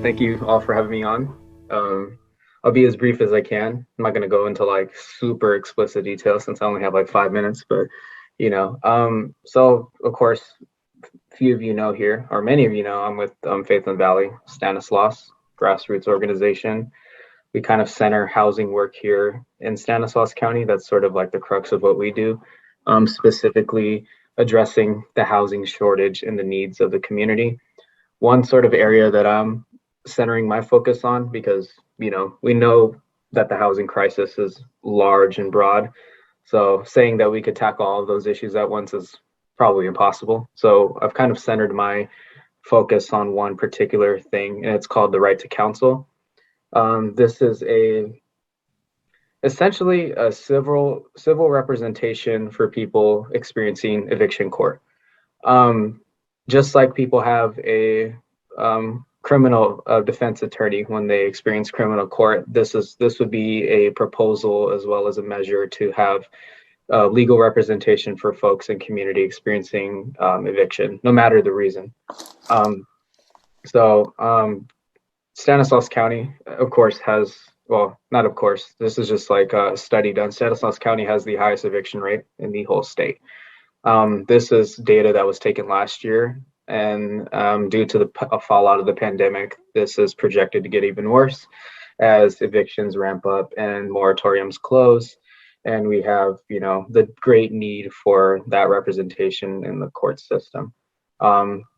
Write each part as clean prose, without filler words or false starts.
Thank you all for having me on. Um, I'll be as brief as I can. I'm not going to go into like super explicit details since I only have like 5 minutes, but so of course, few of you know here, or many of you know, I'm with Faith in the Valley, Stanislaus, grassroots organization. We kind of center housing work here in Stanislaus County. That's sort of like the crux of what we do, specifically addressing the housing shortage and the needs of the community. One sort of area that I'm centering my focus on, because we know that the housing crisis is large and broad, so saying that we could tackle all of those issues at once is probably impossible. So I've kind of centered my focus on one particular thing, and it's called the right to counsel. This is essentially a civil representation for people experiencing eviction court. Um, just like people have a criminal defense attorney when they experience criminal court, this would be a proposal as well as a measure to have legal representation for folks in community experiencing eviction, no matter the reason. Um, Stanislaus County, of course, has, well, not of course, this is just like a study done. Stanislaus County has the highest eviction rate in the whole state. This is data that was taken last year, and due to the fallout of the pandemic, this is projected to get even worse as evictions ramp up and moratoriums close. And we have, the great need for that representation in the court system.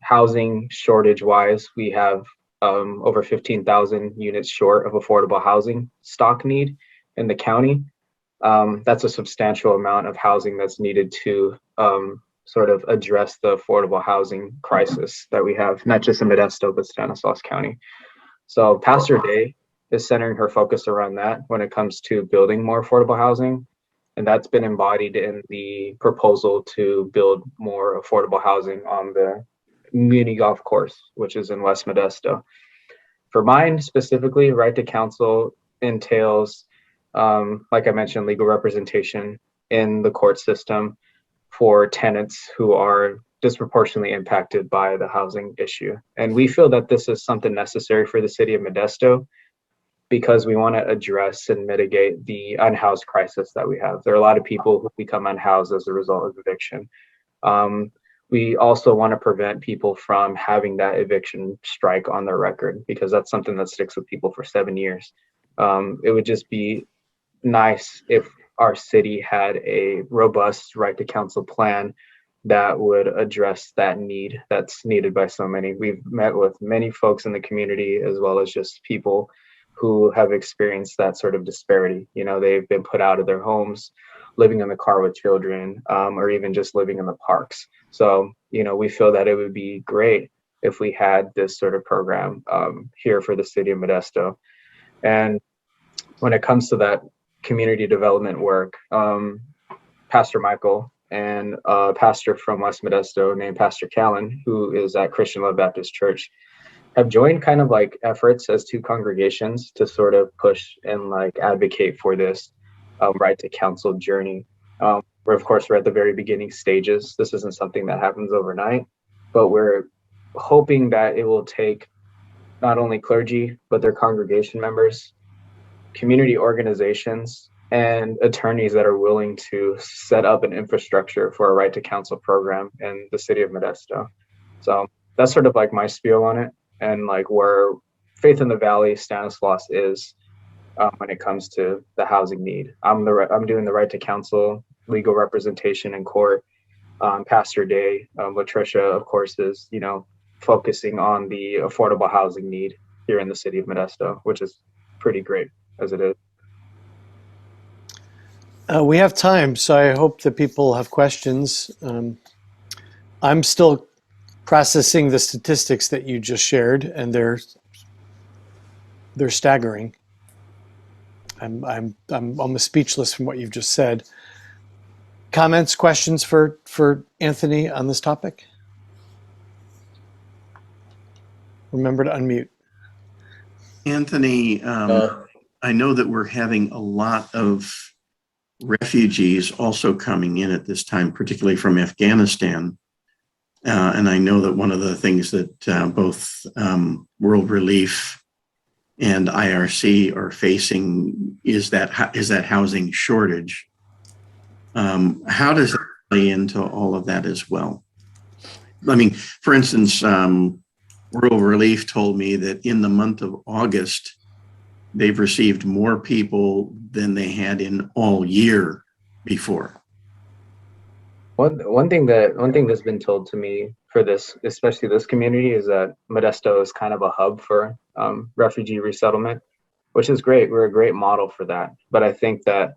Housing shortage wise, we have over 15,000 units short of affordable housing stock need in the county. That's a substantial amount of housing that's needed to sort of address the affordable housing crisis that we have, not just in Modesto, but Stanislaus County. So Pastor Day is centering her focus around that when it comes to building more affordable housing. And that's been embodied in the proposal to build more affordable housing on the community golf course, which is in West Modesto. For mine specifically, right to counsel entails, like I mentioned, legal representation in the court system for tenants who are disproportionately impacted by the housing issue. And we feel that this is something necessary for the city of Modesto because we want to address and mitigate the unhoused crisis that we have. There are a lot of people who become unhoused as a result of eviction. We also want to prevent people from having that eviction strike on their record, because that's something that sticks with people for 7 years. It would just be nice if our city had a robust right to counsel plan that would address that need that's needed by so many. We've met with many folks in the community, as well as just people who have experienced that sort of disparity. They've been put out of their homes, living in the car with children, or even just living in the parks. So, we feel that it would be great if we had this sort of program here for the city of Modesto. And when it comes to that community development work, Pastor Michael and a pastor from West Modesto named Pastor Callan, who is at Christian Love Baptist Church, have joined kind of like efforts as two congregations to sort of push and like advocate for this right to counsel journey. We're at the very beginning stages. This isn't something that happens overnight, but we're hoping that it will take not only clergy, but their congregation members, community organizations, and attorneys that are willing to set up an infrastructure for a right to counsel program in the city of Modesto. So that's sort of like my spiel on it, and like where Faith in the Valley Stanislaus is when it comes to the housing need. I'm doing the right to counsel, legal representation in court. Pastor Day, Latricia, of course, is focusing on the affordable housing need here in the city of Modesto, which is pretty great as it is. We have time, so I hope that people have questions. I'm still processing the statistics that you just shared, and they're staggering. I'm almost speechless from what you've just said. Comments, questions for Anthony on this topic? Remember to unmute. Anthony, I know that we're having a lot of refugees also coming in at this time, particularly from Afghanistan. And I know that one of the things that both World Relief and IRC are facing is that housing shortage. How does it play into all of that as well? I mean, for instance, World Relief told me that in the month of August, they've received more people than they had in all year before. One thing that's been told to me for this, especially this community, is that Modesto is kind of a hub for refugee resettlement, which is great. We're a great model for that. But I think that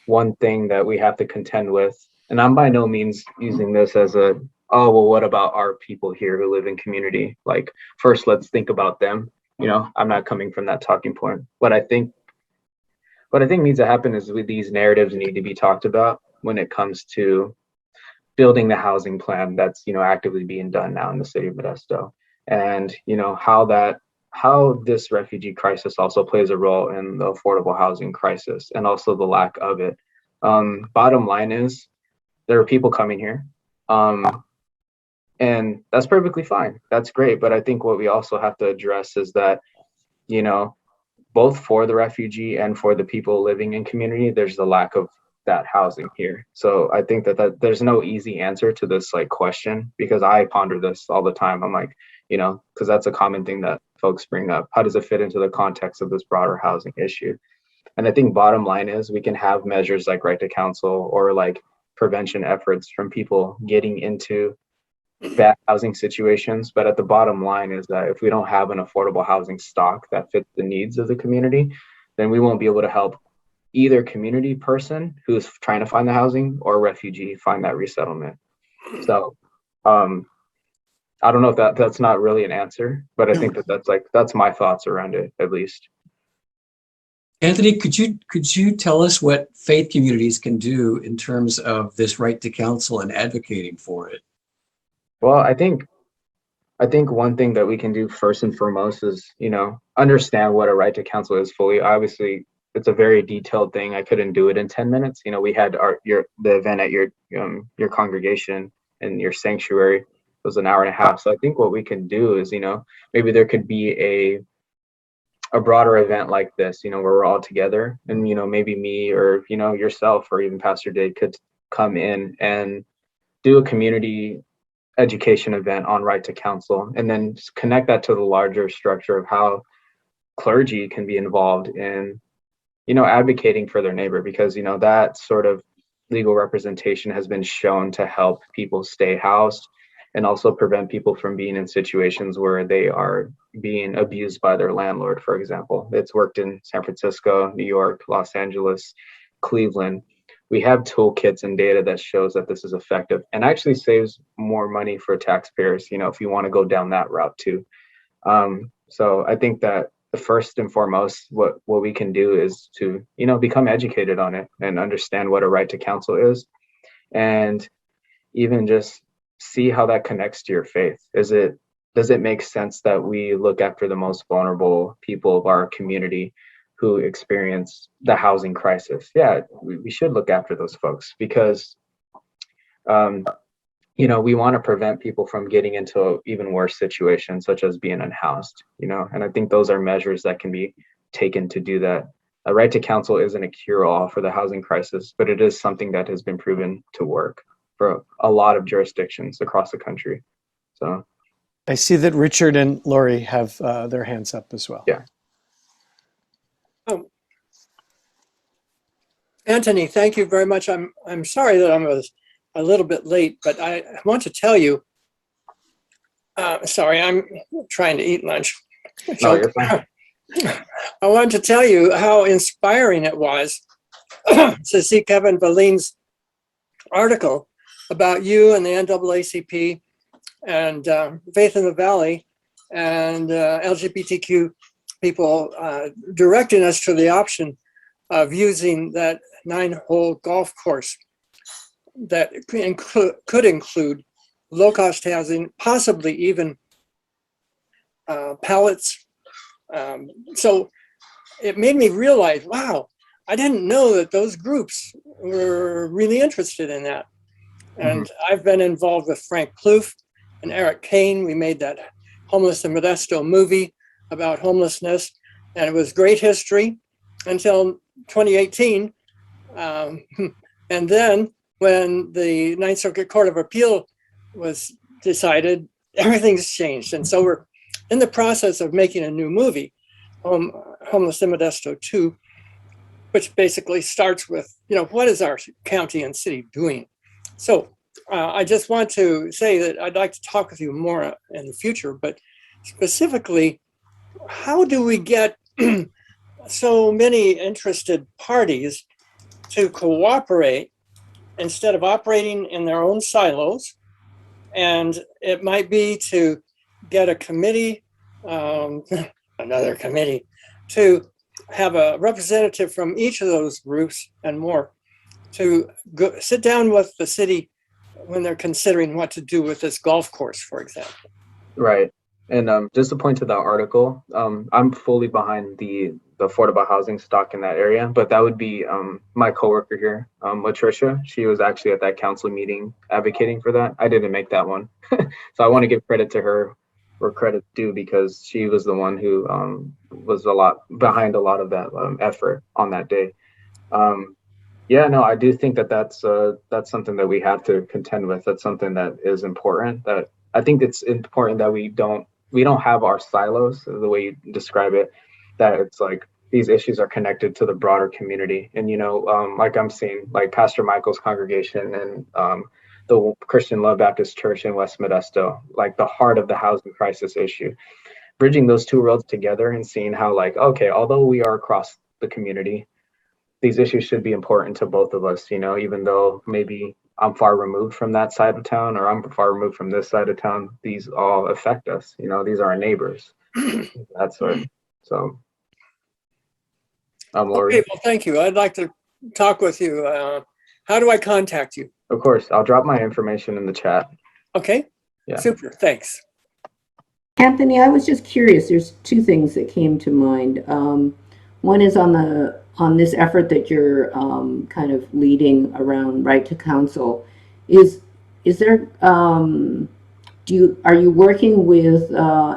one thing that we have to contend with, and I'm by no means using this as a, oh, well, what about our people here who live in community? Like, first, let's think about them. I'm not coming from that talking point. What I think needs to happen is these narratives need to be talked about when it comes to building the housing plan that's actively being done now in the city of Modesto, and how this refugee crisis also plays a role in the affordable housing crisis and also the lack of it. Bottom line is there are people coming here, and that's perfectly fine. That's great, but I think what we also have to address is that both for the refugee and for the people living in community, there's the lack of that housing here. So I think that there's no easy answer to this question, because I ponder this all the time. I'm like, because that's a common thing that folks bring up. How does it fit into the context of this broader housing issue? And I think bottom line is we can have measures like right to counsel or like prevention efforts from people getting into bad housing situations. But at the bottom line is that if we don't have an affordable housing stock that fits the needs of the community, then we won't be able to help either community person who's trying to find the housing or refugee find that resettlement. So I don't know if that's not really an answer, but I think that's my thoughts around it, at least. Anthony, could you tell us what faith communities can do in terms of this right to counsel and advocating for it? Well, I think one thing that we can do first and foremost is, understand what a right to counsel is fully. Obviously, it's a very detailed thing. I couldn't do it in 10 minutes. We had the event at your congregation and your sanctuary was an hour and a half. So I think what we can do is, maybe there could be a broader event like this, where we're all together, and maybe me or yourself or even Pastor Dave could come in and do a community education event on right to counsel, and then connect that to the larger structure of how clergy can be involved in advocating for their neighbor, because that sort of legal representation has been shown to help people stay housed and also prevent people from being in situations where they are being abused by their landlord, for example. It's worked in San Francisco, New York, Los Angeles, Cleveland. We have toolkits and data that shows that this is effective and actually saves more money for taxpayers, if you want to go down that route too. So I think that the first and foremost, what we can do is to, become educated on it and understand what a right to counsel is, and even just see how that connects to your faith. Does it make sense that we look after the most vulnerable people of our community who experience the housing crisis? Yeah, we should look after those folks, because we want to prevent people from getting into even worse situations, such as being unhoused, and I think those are measures that can be taken to do that. A right to counsel isn't a cure-all for the housing crisis, but it is something that has been proven to work for a lot of jurisdictions across the country. So I see that Richard and Lori have their hands up as well. Yeah. Anthony, thank you very much. I'm sorry that I was a little bit late, but I want to tell you, sorry, I'm trying to eat lunch. No, you're fine. I want to tell you how inspiring it was to see Kevin Valine's article about you and the NAACP and Faith in the Valley and LGBTQ people directing us to the option of using that 9-hole golf course that could include low-cost housing, possibly even pallets. So it made me realize, wow, I didn't know that those groups were really interested in that. And I've been involved with Frank Plouffe and Eric Kane. We made that Homeless in Modesto movie about homelessness, and it was great history until 2018. And then when the Ninth Circuit Court of Appeal was decided, everything's changed. And so we're in the process of making a new movie, Homeless in Modesto 2, which basically starts with, what is our county and city doing? So I just want to say that I'd like to talk with you more in the future, but specifically, how do we get so many interested parties to cooperate instead of operating in their own silos? And it might be to get a committee, another committee, to have a representative from each of those groups and more to go sit down with the city when they're considering what to do with this golf course, for example. Right. And just to point to that article, I'm fully behind the affordable housing stock in that area, but that would be my coworker here, Latricia. She was actually at that council meeting advocating for that. I didn't make that one. So I want to give credit to her where credit's due, because she was the one who was behind a lot of that effort on that day. Yeah, no, I do think that's something that we have to contend with. That's something that is important. That I think it's important that we don't have our silos, the way you describe it, that it's like these issues are connected to the broader community. And, like I'm seeing, like Pastor Michael's congregation and the Christian Love Baptist Church in West Modesto, like the heart of the housing crisis issue, bridging those two worlds together and seeing how, like, okay, although we are across the community, these issues should be important to both of us, even though maybe I'm far removed from that side of town, or I'm far removed from this side of town. These all affect us. These are our neighbors. That's what. So, Lori. Okay, well, thank you. I'd like to talk with you. How do I contact you? Of course, I'll drop my information in the chat. Okay. Yeah. Super. Thanks. Anthony, I was just curious. There's two things that came to mind. One is on this effort that you're kind of leading around right to counsel. Is there are you working with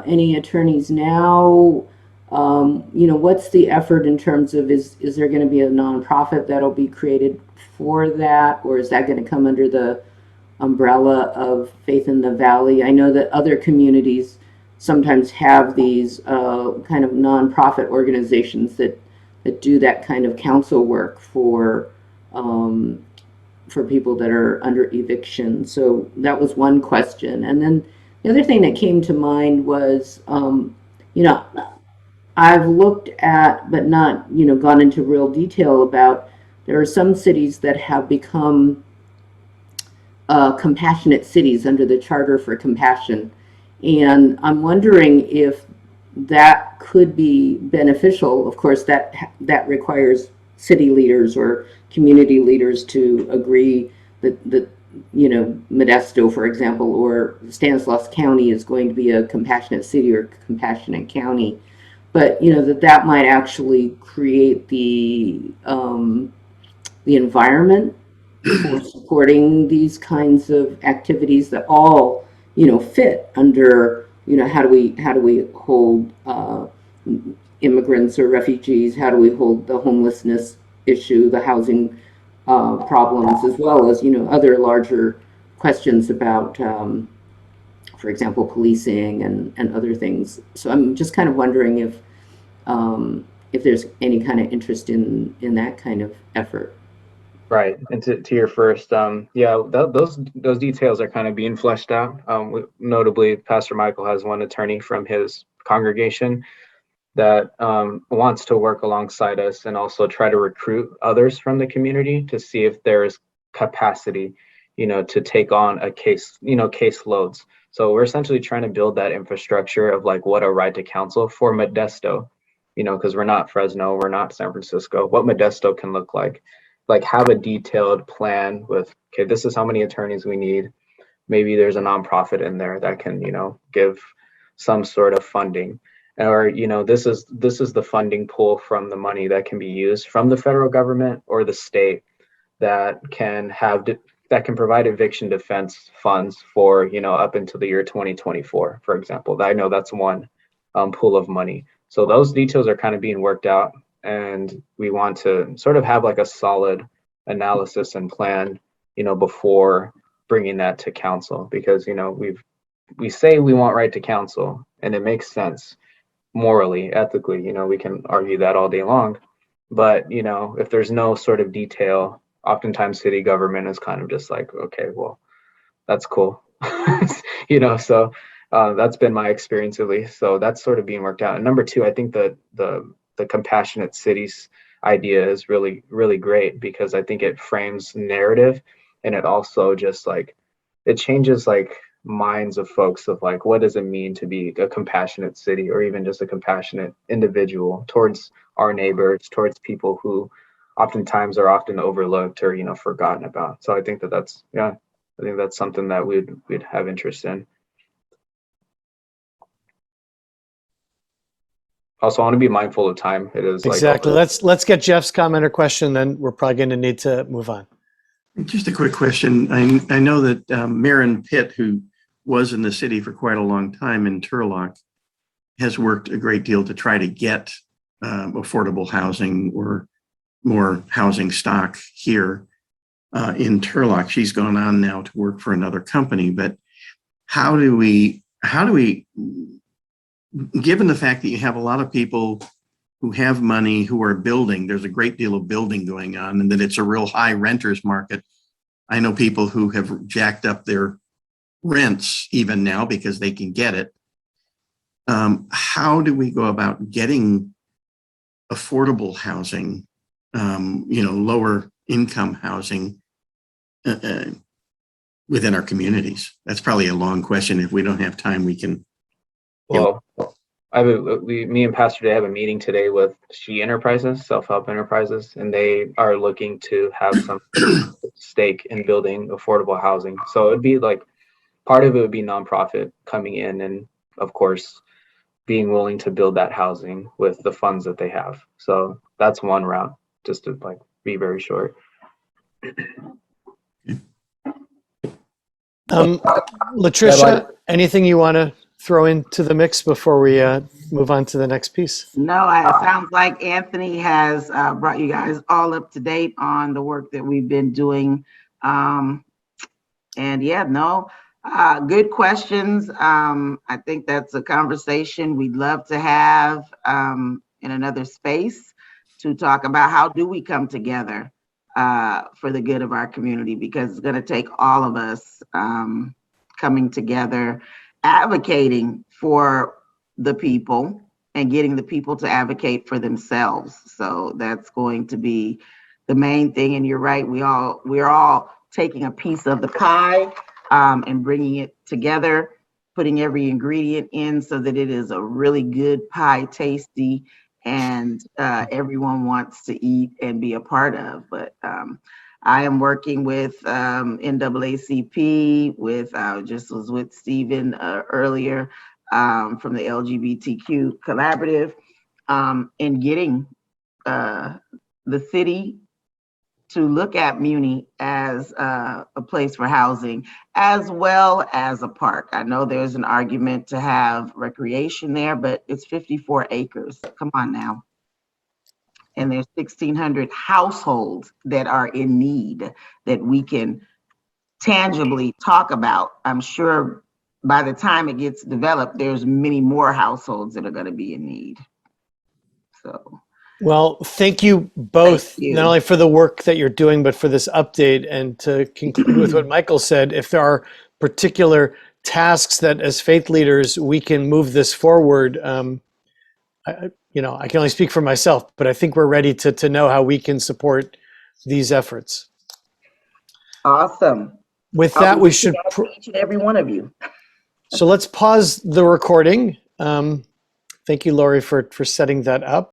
any attorneys now? What's the effort in terms of is there going to be a nonprofit that'll be created for that, or is that going to come under the umbrella of Faith in the Valley? I know that other communities sometimes have these kind of nonprofit organizations that do that kind of counsel work for people that are under eviction. So that was one question. And then the other thing that came to mind was, I've looked at, but not, gone into real detail about, there are some cities that have become compassionate cities under the Charter for Compassion. And I'm wondering if that could be beneficial. Of course, that requires city leaders or community leaders to agree that Modesto, for example, or Stanislaus County is going to be a compassionate city or compassionate county. But that might actually create the environment for supporting these kinds of activities that all fit under how do we hold immigrants or refugees? How do we hold the homelessness issue, the housing problems, as well as other larger questions about, for example, policing and other things. So I'm just kind of wondering if there's any kind of interest in that kind of effort. Right. And to your first, those details are kind of being fleshed out. Notably, Pastor Michael has one attorney from his congregation that wants to work alongside us and also try to recruit others from the community to see if there's capacity, to take on a case, case loads. So we're essentially trying to build that infrastructure of like what a right to counsel for Modesto, because we're not Fresno, we're not San Francisco, what Modesto can look like have a detailed plan with, okay, this is how many attorneys we need. Maybe there's a nonprofit in there that can, give some sort of funding, or, this is the funding pool from the money that can be used from the federal government or the state that can that can provide eviction defense funds for, up until the year 2024, for example. I know that's one pool of money. So those details are kind of being worked out, and we want to sort of have like a solid analysis and plan, before bringing that to council, because, we say we want right to counsel, and it makes sense morally, ethically, we can argue that all day long. But, if there's no sort of detail, oftentimes city government is kind of just like, okay, well, that's cool. So that's been my experience at least. So that's sort of being worked out. And number two, I think that the compassionate cities idea is really, really great, because I think it frames narrative, and it also just like, it changes like minds of folks of like, what does it mean to be a compassionate city, or even just a compassionate individual towards our neighbors, towards people who oftentimes are often overlooked or, forgotten about. So I think that's something that we'd have interest in. Also, I want to be mindful of time. It is exactly. Let's get Jeff's comment or question, then we're probably going to need to move on. Just a quick question. I know that Maren Pitt, who was in the city for quite a long time in Turlock, has worked a great deal to try to get affordable housing or more housing stock here in Turlock. She's gone on now to work for another company, but how do we, given the fact that you have a lot of people who have money, who are building, there's a great deal of building going on, and that it's a real high renters market. I know people who have jacked up their rents even now because they can get it. How do we go about getting affordable housing, lower income housing within our communities? That's probably a long question. If we don't have time, we can. Well, me and Pastor Day have a meeting today with She Enterprises, self-help enterprises, and they are looking to have some stake in building affordable housing. So it'd be like, part of it would be nonprofit coming in, and of course, being willing to build that housing with the funds that they have. So that's one route, just to like be very short. Latricia, anything you want to throw into the mix before we move on to the next piece? No, it sounds like Anthony has brought you guys all up to date on the work that we've been doing. Good questions. I think that's a conversation we'd love to have in another space, to talk about how do we come together for the good of our community, because it's going to take all of us coming together, advocating for the people and getting the people to advocate for themselves. So that's going to be the main thing. And you're right, we're all taking a piece of the pie and bringing it together, putting every ingredient in so that it is a really good pie, tasty, and everyone wants to eat and be a part of. But I am working with NAACP, just was with Stephen earlier from the LGBTQ collaborative, in getting the city to look at Muni as a place for housing, as well as a park. I know there's an argument to have recreation there, but it's 54 acres. Come on now. And there's 1,600 households that are in need that we can tangibly talk about. I'm sure by the time it gets developed, there's many more households that are going to be in need. So. Well, thank you both, not only for the work that you're doing, but for this update. And to conclude with what Michael said, if there are particular tasks that as faith leaders, we can move this forward, I can only speak for myself, but I think we're ready to know how we can support these efforts. Awesome. With that, we should each and every one of you. So let's pause the recording. Thank you, Lori, for setting that up.